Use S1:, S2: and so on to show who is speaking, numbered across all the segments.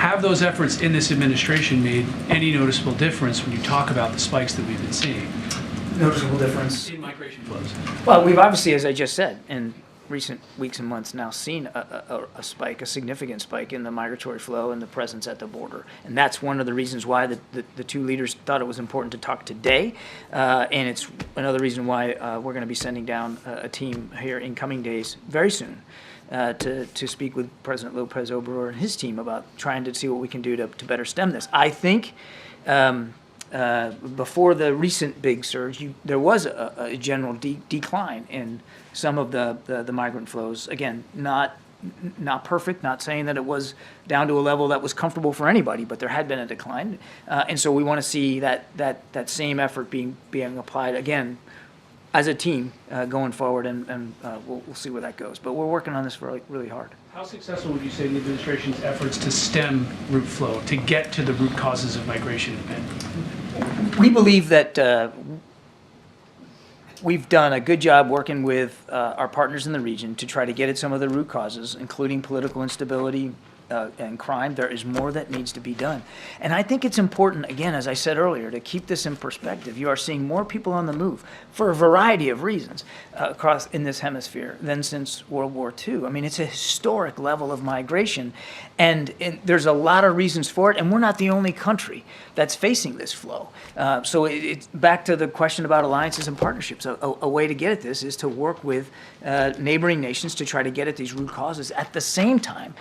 S1: have those efforts in this administration made any noticeable difference when you talk about the spikes that we've been seeing
S2: Noticeable difference.
S1: in migration flows?
S3: Well, we've obviously, as I just said, in recent weeks and months now seen a spike, a significant spike in the migratory flow and the presence at the border. And that's one of the reasons why the two leaders thought it was important to talk today. And it's another reason why we're going to be sending down a team here in coming days very soon to speak with President Lopez Obrador and his team about trying to see what we can do to better stem this. I think before the recent big surge, there was a general decline in some of the migrant flows. Again, not perfect, not saying that it was down to a level that was comfortable for anybody, but there had been a decline. And so we want to see that same effort being applied again as a team going forward, and we'll see where that goes. But we're working on this really, really hard.
S1: How successful would you say the administration's efforts to stem root flow, to get to the root causes of migration have been?
S3: We believe that we've done a good job working with our partners in the region to try to get at some of the root causes, including political instability and crime. There is more that needs to be done. And I think it's important, again, as I said earlier, to keep this in perspective. You are seeing more people on the move for a variety of reasons across in this hemisphere than since World War II. I mean, it's a historic level of migration, and there's a lot of reasons for it, and we're not the only country that's facing this flow. So it's back to the question about alliances and partnerships. A way to get at this is to work with neighboring nations to try to get at these root causes. At the same time,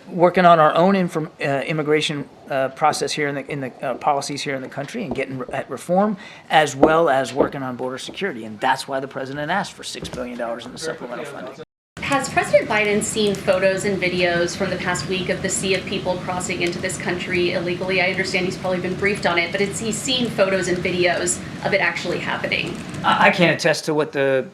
S3: working on our own immigration process here in the policies here in the country and getting at reform, as well as working on border security. And that's why the president asked for $6 billion in the supplemental funding.
S4: Has President Biden seen photos and videos from the past week of the sea of people crossing into this country illegally? I understand he's probably been briefed on it, but has he seen photos and videos of it actually happening? I
S3: can't attest to what the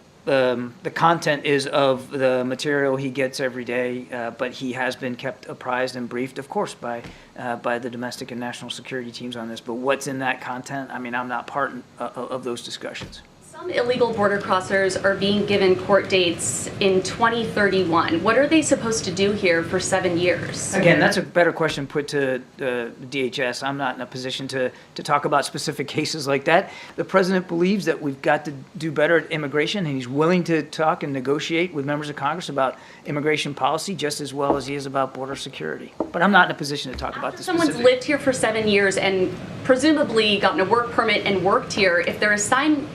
S3: content is of the material he gets every day, but he has been kept apprised and briefed, of course, by the domestic and national security teams on this. But what's in that content? I mean, I'm not part of those discussions.
S4: Some illegal border crossers are being given court dates in 2031. What are they supposed to do here for 7 years?
S3: Again, that's a better question put to DHS. I'm not in a position to talk about specific cases like that. The president believes that we've got to do better at immigration, and he's willing to talk and negotiate with members of Congress about immigration policy just as well as he is about border security. But I'm not in a position to talk about the specific.
S4: Someone's lived here for 7 years and presumably gotten a work permit and worked here. If their asylum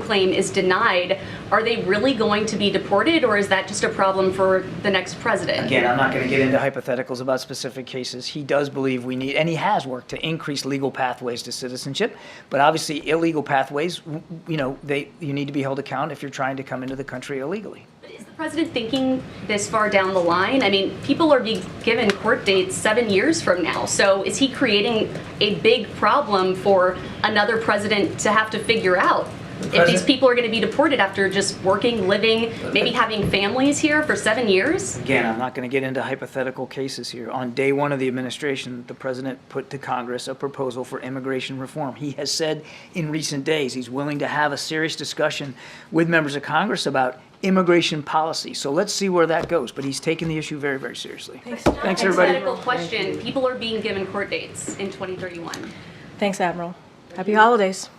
S4: claim is denied, are they really going to be deported, or is that just a problem for the next president?
S3: Again, I'm not going to get into hypotheticals about specific cases. He does believe we need, and he has worked to increase legal pathways to citizenship, but obviously illegal pathways, you need to be held accountable if you're trying to come into the country illegally.
S4: But is the president thinking this far down the line? I mean, people are being given court dates 7 years from now, so is he creating a big problem for another president to have to figure out? If these people are going to be deported after just working, living, maybe having families here for 7 years?
S3: Again, I'm not going to get into hypothetical cases here. On day one of the administration, the president put to Congress a proposal for immigration reform. He has said in recent days he's willing to have a serious discussion with members of Congress about immigration policy. So let's see where that goes. But he's taken the issue very, very seriously. Thanks, everybody.
S4: Hypothetical question. People are being given court dates in 2031.
S5: Thanks, Admiral. Happy holidays.